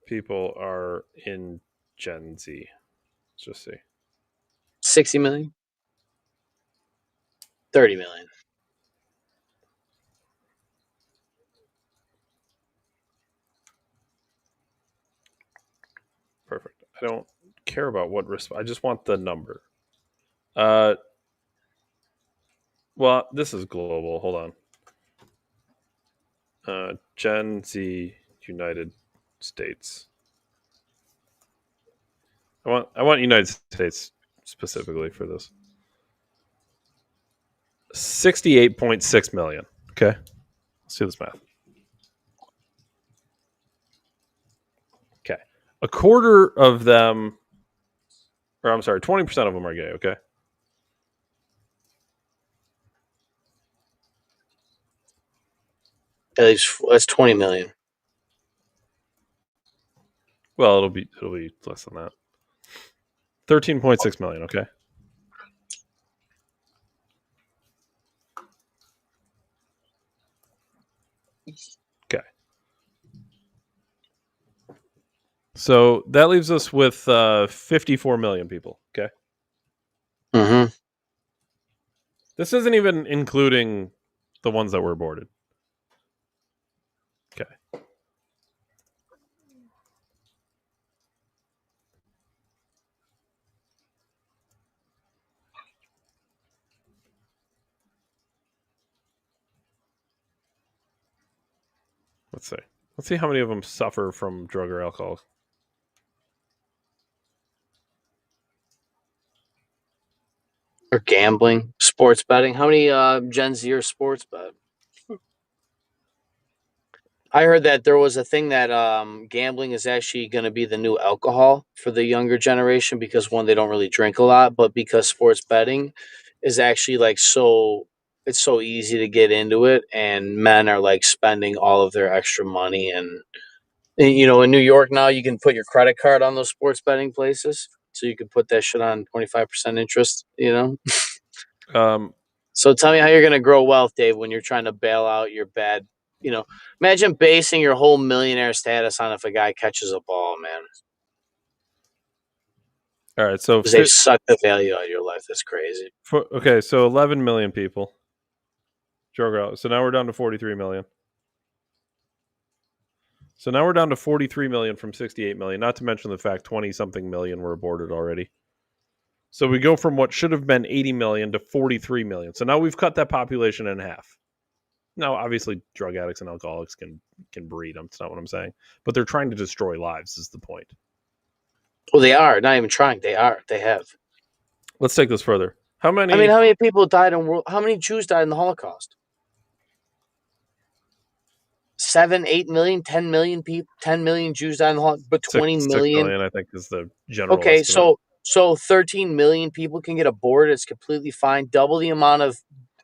people are in Gen Z? Let's just see. 60 million? 30 million. Perfect. I don't care about what I just want the number. Well, this is global. Hold on. Gen Z United States. I want United States specifically for this. 68.6 million. Okay. Let's do this math. Okay. A quarter of them, or I'm sorry, 20% of them are gay, okay? At least that's 20 million. Well, it'll be less than that. 13.6 million, okay? Okay. So that leaves us with 54 million people, okay? Mm-hmm. This isn't even including the ones that were aborted. Okay. Let's see. Let's see how many of them suffer from drug or alcohol. Or gambling, sports betting. How many Gen Z are sports bet? I heard that there was a thing that gambling is actually going to be the new alcohol for the younger generation because one, they don't really drink a lot, but because sports betting is actually like it's so easy to get into it, and men are like spending all of their extra money. And you know, in New York now, you can put your credit card on those sports betting places, so you can put that shit on 25% interest. You know, Um, so tell me how you're going to grow wealth, Dave, when you're trying to bail out your bad. You know, imagine basing your whole millionaire status on if a guy catches a ball, man, all right, so because they've sucked the value out of your life. That's crazy. okay, so 11 million people drug out. So now we're down to 43 million. So now we're down to 43 million from 68 million, not to mention the fact 20 something million were aborted already. So we go from what should have been 80 million to 43 million. So now we've cut that population in half. Now, obviously, drug addicts and alcoholics can breed. That's not what I'm saying. But they're trying to destroy lives is the point. Well, they are not even trying. They are. They have. Let's take this further. How many? I mean, how many people died in world? How many Jews died in the Holocaust? 7, 8 million, 10 million people, 10 million Jews died in the Holocaust, but 20 6 million. million, I think, is the general Okay, estimate. so 13 million people can get aborted. It's completely fine. Double the amount of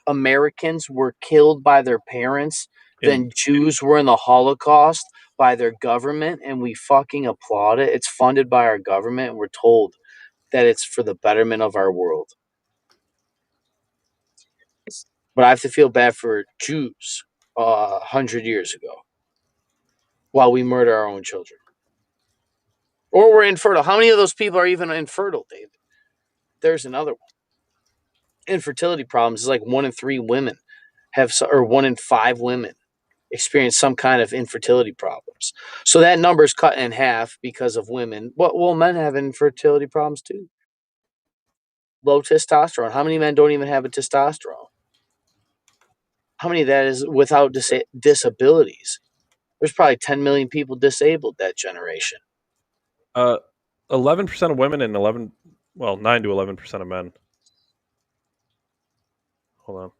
Americans were killed by their parents than Jews were in the Holocaust by their government, and we fucking applaud it. It's funded by our government, and we're told that it's for the betterment of our world. But I have to feel bad for Jews 100 years ago while we murder our own children. Or we're infertile. How many of those people are even infertile, David? There's another one. Infertility problems is like 1 in 3 women or 1 in 5 women experience some kind of infertility problems. So that number is cut in half because of women. Well, men have infertility problems too. Low testosterone. How many men don't even have a testosterone? How many of that is without disabilities? There's probably 10 million people disabled that generation. 11% of women and 9 to 11% of men. Hold on.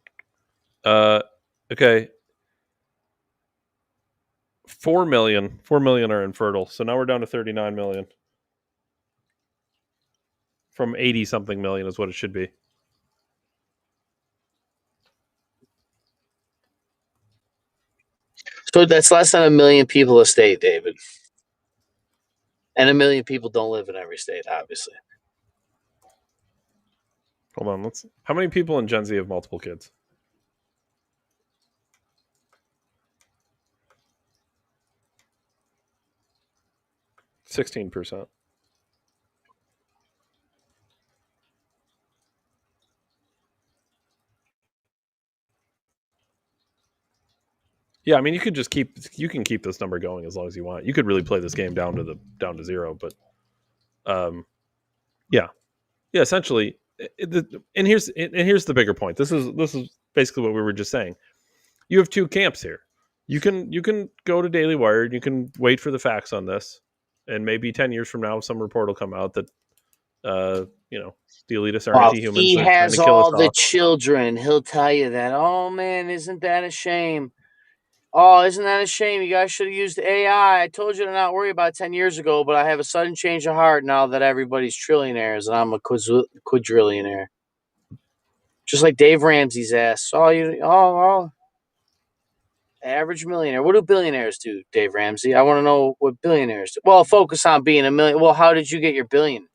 Okay. 4 million are infertile. So now we're down to 39 million. From 80 something million is what it should be. So that's less than 1 million people a state, David. And 1 million people don't live in every state, obviously. Hold on. How many people in Gen Z have multiple kids? 16%. Yeah, I mean, you can keep this number going as long as you want. You could really play this game down to zero, but yeah, essentially, and here's the bigger point. This is basically what we were just saying. You have two camps here. You can go to Daily Wire. You can wait for the facts on this, and maybe 10 years from now, some report will come out that the elitists are Well, anti-humans. he They're trying to has kill us all the off. children. He'll tell you that. Oh man, isn't that a shame? Oh, isn't that a shame? You guys should have used AI. I told you to not worry about it 10 years ago, but I have a sudden change of heart now that everybody's trillionaires and I'm a quadrillionaire. Just like Dave Ramsey's ass. Average millionaire. What do billionaires do, Dave Ramsey? I want to know what billionaires do. Well, focus on being a million. Well, how did you get your billions?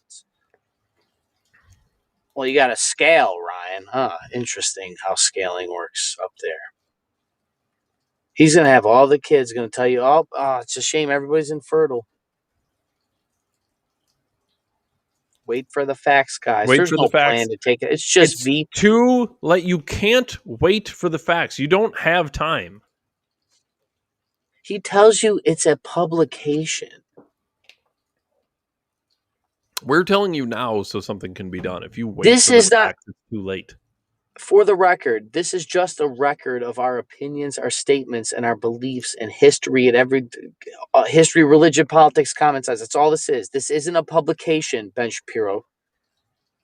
Well, you got to scale, Ryan. Huh. Interesting how scaling works up there. He's going to have all the kids going to tell you, it's a shame everybody's infertile. Wait for the facts, guys. Wait There's for the no plan facts. to take it. It's just You can't wait for the facts. You don't have time. He tells you it's a publication. We're telling you now so something can be done. If you wait This for the is not, facts, it's too late. for the record, this is just a record of our opinions, our statements, and our beliefs and history and every history, religion, politics, common sense. That's all this is. This isn't a publication, Ben Shapiro.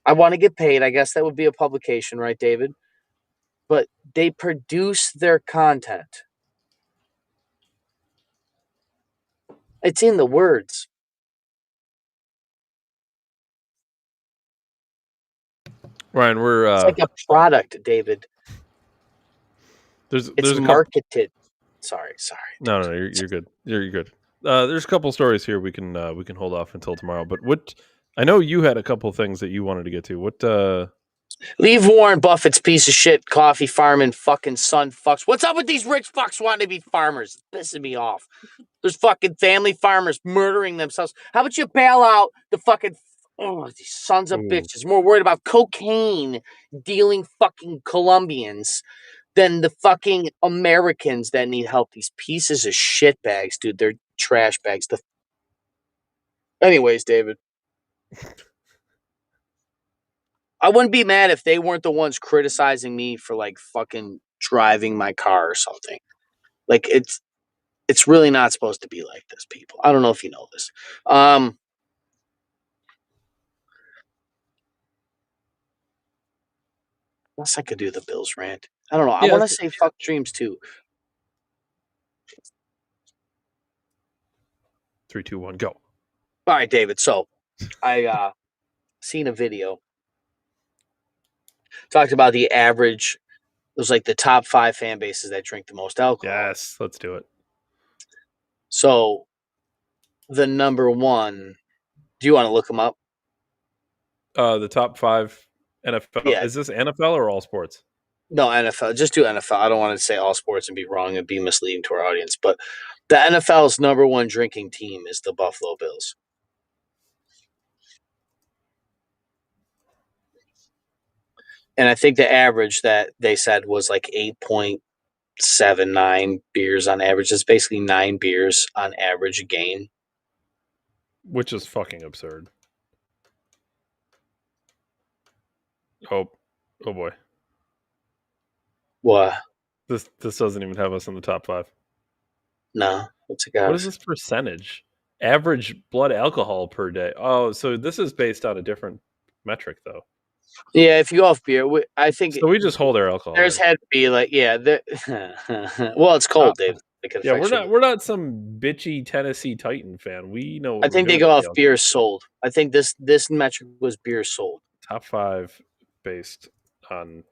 I want to get paid. I guess that would be a publication, right, David? But they produce their content. It's in the words. Ryan, It's like a product, David. there's It's a couple. marketed. Sorry. No, you're good. You're good. There's a couple stories here we can hold off until tomorrow. But what I know you had a couple things that you wanted to get to. What? Leave Warren Buffett's piece of shit coffee farming fucking son fucks. What's up with these rich fucks wanting to be farmers? It's pissing me off. There's fucking family farmers murdering themselves. How about you bail out the fucking these sons of bitches? More worried about cocaine dealing fucking Colombians than the fucking Americans that need help. These pieces of shit bags, dude. They're trash bags. Anyways, David. I wouldn't be mad if they weren't the ones criticizing me for like fucking driving my car or something. Like it's really not supposed to be like this, people. I don't know if you know this. Unless I could do the Bills rant. I don't know. I want to say fuck dreams too. 3, 2, 1, go. All right, David. So I seen a video. Talked about the average. It was like the top 5 fan bases that drink the most alcohol. Yes, let's do it. So the number one. Do you want to look them up? The top 5 NFL. Yeah. Is this NFL or all sports? No, NFL. Just do NFL. I don't want to say all sports and be wrong and be misleading to our audience. But the NFL's number one drinking team is the Buffalo Bills. And I think the average that they said was like 8.79 beers on average. It's basically 9 beers on average a game. Which is fucking absurd. Oh boy. What? This doesn't even have us in the top 5. No. What's it got? What is this percentage? Average blood alcohol per day. Oh, so this is based on a different metric though. Yeah, if you go off beer, I think So we just hold our alcohol. there's Right? had to be like, well, it's cold, Dave. It can Yeah, affect you. we're not some bitchy Tennessee Titan fan. We know I what we're think they doing go with off the alcohol. beers sold. I think this metric was beers sold. Top 5 based on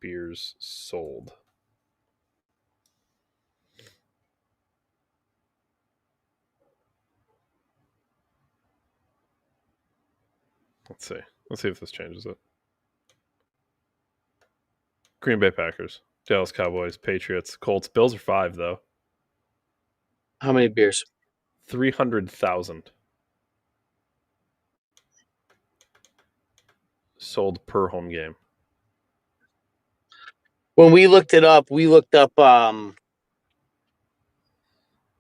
beers sold. Let's see. Let's see if this changes it. Green Bay Packers, Dallas Cowboys, Patriots, Colts. Bills are 5 though. How many beers? 300,000 sold per home game. When we looked it up, we looked up.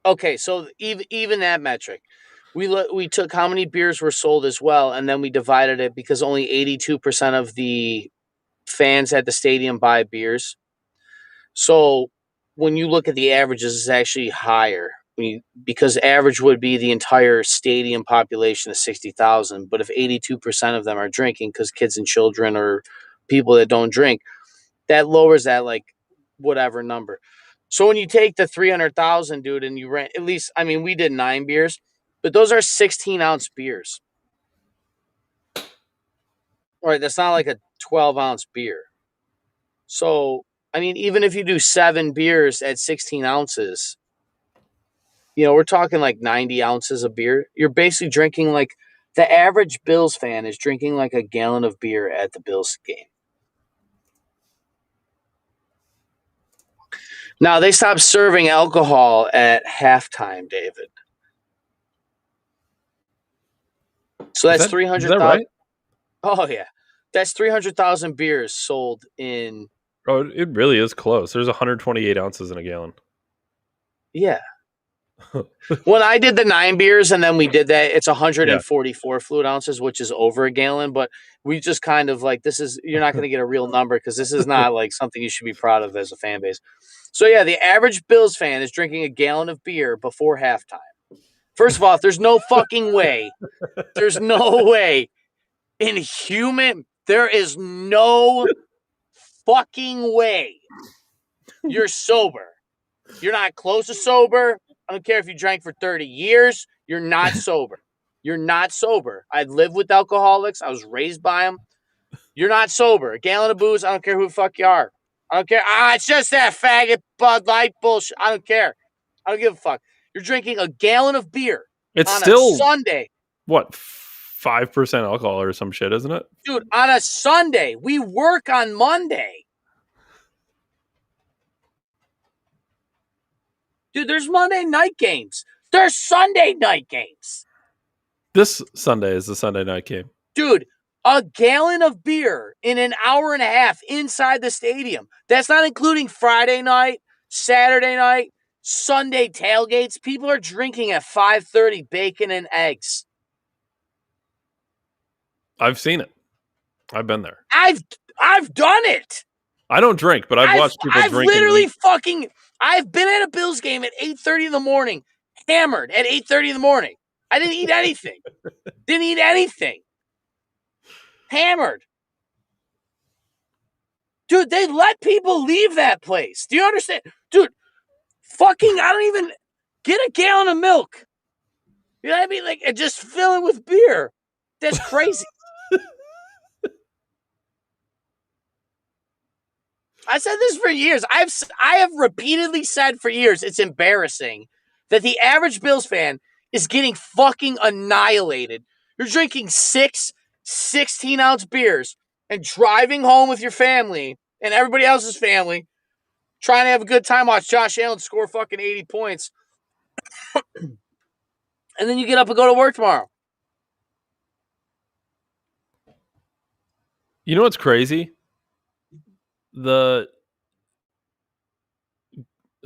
Okay, so even that metric, we took how many beers were sold as well, and then we divided it because only 82% of the fans at the stadium buy beers. So when you look at the averages, it's actually higher. Because average would be the entire stadium population of 60,000, but if 82% of them are drinking because kids and children or people that don't drink, that lowers that like whatever number. So when you take the 300,000, dude, and you rent at least, I mean, we did 9 beers, but those are 16-ounce beers. All right, that's not like a 12-ounce beer. So, I mean, even if you do 7 beers at 16 ounces, we're talking like 90 ounces of beer. You're basically drinking like the average Bills fan is drinking like a gallon of beer at the Bills game. Now, they stopped serving alcohol at halftime, David. So that's Is that 300,000. right? Oh, yeah. That's 300,000 beers sold in. Oh, it really is close. There's 128 ounces in a gallon. Yeah. When I did the 9 beers and then we did that, it's Yeah. 144 fluid ounces, which is over a gallon. But we just kind of like, you're not going to get a real number because this is not like something you should be proud of as a fan base. So, yeah, the average Bills fan is drinking a gallon of beer before halftime. First of all, there's no fucking way. There's no way there is no fucking way you're sober. You're not close to sober. I don't care if you drank for 30 years. You're not sober. You're not sober. I live with alcoholics. I was raised by them. You're not sober. A gallon of booze. I don't care who the fuck you are. I don't care. It's just that faggot Bud Light bullshit. I don't care. I don't give a fuck. You're drinking a gallon of beer It's on a still Sunday. what, 5% alcohol or some shit, isn't it? Dude, on a Sunday. We work on Monday. Dude, there's Monday night games. There's Sunday night games. This Sunday is the Sunday night game. Dude, a gallon of beer in an hour and a half inside the stadium. That's not including Friday night, Saturday night, Sunday tailgates. People are drinking at 5:30 bacon and eggs. I've seen it. I've been there. I've done it. I don't drink, but I've watched people I've drink. literally I've been at a Bills game at 8:30 in the morning, hammered at 8:30 in the morning. I didn't eat anything. Didn't eat anything. Hammered. Dude, they let people leave that place. Do you understand? Dude, I don't even get a gallon of milk. You know what I mean? Like, and just fill it with beer. That's crazy. I said this for years. I have repeatedly said for years it's embarrassing that the average Bills fan is getting fucking annihilated. You're drinking 16-ounce beers and driving home with your family and everybody else's family, trying to have a good time, watch Josh Allen score fucking 80 points. And then you get up and go to work tomorrow. You know what's crazy?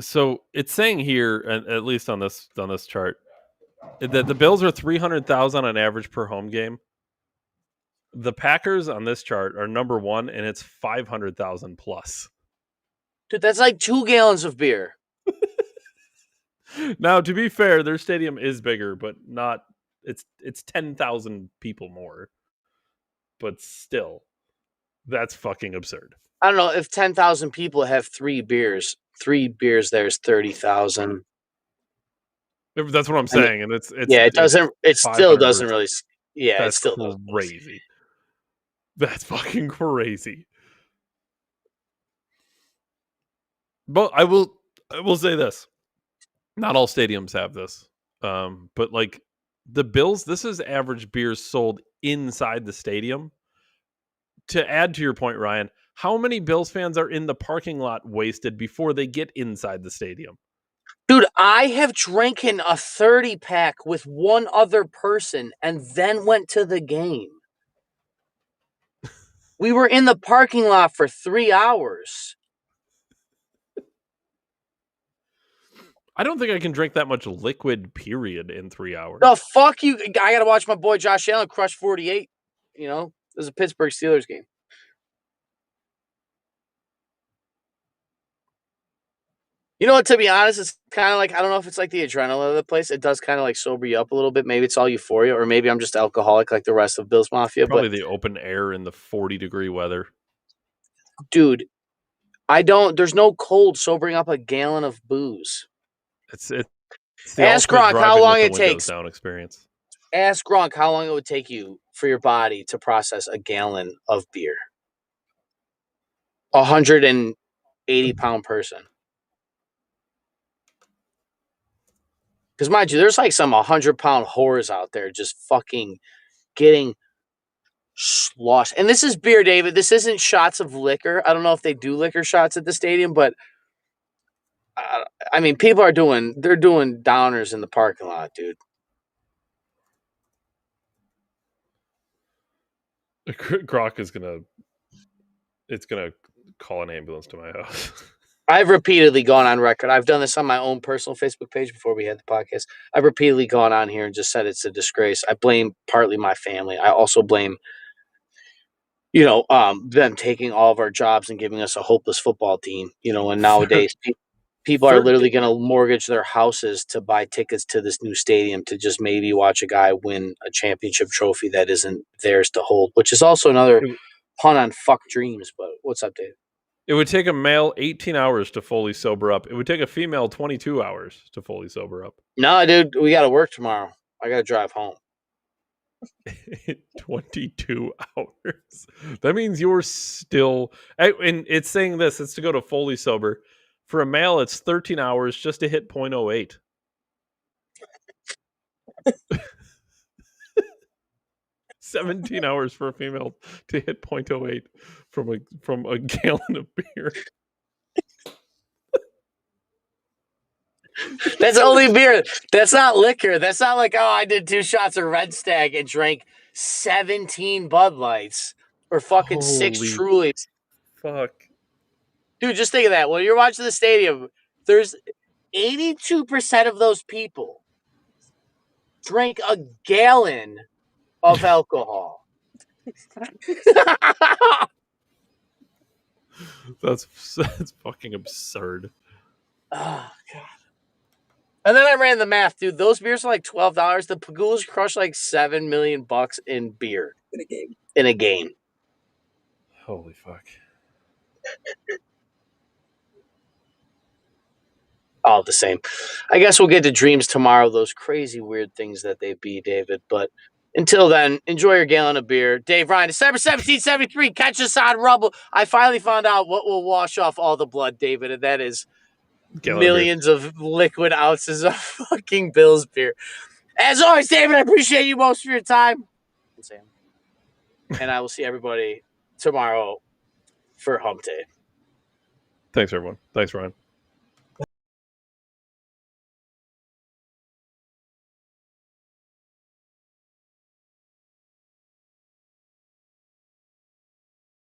So it's saying here, at least on this chart, that the Bills are 300,000 on average per home game. The Packers on this chart are number 1, and it's 500,000 plus. Dude, that's like 2 gallons of beer. Now, to be fair, their stadium is bigger, but not. It's 10,000 people more. but still, that's fucking absurd. I don't know if 10,000 people have 3 beers. 3 beers there's 30,000. That's what I'm I mean, saying, and yeah, it it's doesn't. It still 500 doesn't versus. really. Yeah, it That's still doesn't. crazy. That's fucking crazy. But I will say this: not all stadiums have this, but like the Bills, this is average beers sold inside the stadium. To add to your point, Ryan, how many Bills fans are in the parking lot wasted before they get inside the stadium? Dude, I have drinking a 30 pack with one other person and then went to the game. We were in the parking lot for 3 hours. I don't think I can drink that much liquid, period, in 3 hours. The fuck you? I got to watch my boy Josh Allen crush 48. You know, it was a Pittsburgh Steelers game. You know what? To be honest, it's kind of like, I don't know if it's like the adrenaline of the place. It does kind of like sober you up a little bit. Maybe it's all euphoria, or maybe I'm just alcoholic like the rest of Bills Mafia. Probably But the open air in the 40-degree weather. dude, I don't. There's no cold sobering up a gallon of booze. It's the Ask ultimate Gronk how driving long with the it windows takes. down experience. Ask Gronk how long it would take you for your body to process a gallon of beer. 180-pound person. Because mind you, there's like some 100-pound whores out there just fucking getting sloshed. And this is beer, David. This isn't shots of liquor. I don't know if they do liquor shots at the stadium, but I mean, people are doing downers in the parking lot, dude. Grok is gonna call an ambulance to my house. I've repeatedly gone on record. I've done this on my own personal Facebook page before we had the podcast. I've repeatedly gone on here and just said it's a disgrace. I blame partly my family. I also blame, them taking all of our jobs and giving us a hopeless football team. And nowadays people are literally 13 going to mortgage their houses to buy tickets to this new stadium to just maybe watch a guy win a championship trophy that isn't theirs to hold, which is also another pun on fuck dreams. But what's up, Dave? It would take a male 18 hours to fully sober up. It would take a female 22 hours to fully sober up. No, dude, we got to work tomorrow. I got to drive home. 22 hours. That means you're still, and it's saying this, it's to go to fully sober. For a male, it's 13 hours just to hit 0.08. 17 hours for a female to hit 0.08 from a gallon of beer. That's only beer. That's not liquor. That's not like, I did 2 shots of Red Stag and drank 17 Bud Lights or fucking 6 Holy Trulies. fuck. Dude, just think of that. When you're watching the stadium, there's 82% of those people drink a gallon of alcohol. That's fucking absurd. Oh, God. And then I ran the math, dude. Those beers are like $12. The Pagulas crush like $7 million in beer in a game. Holy fuck. All the same. I guess we'll get to dreams tomorrow, those crazy weird things that they be, David. But until then, enjoy your gallon of beer. Dave Ryan, December 1773, catch us on Rumble. I finally found out what will wash off all the blood, David, and that is millions of liquid ounces of fucking Bills beer. As always, David, I appreciate you most for your time. And I will see everybody tomorrow for Hump Day. Thanks, everyone. Thanks, Ryan.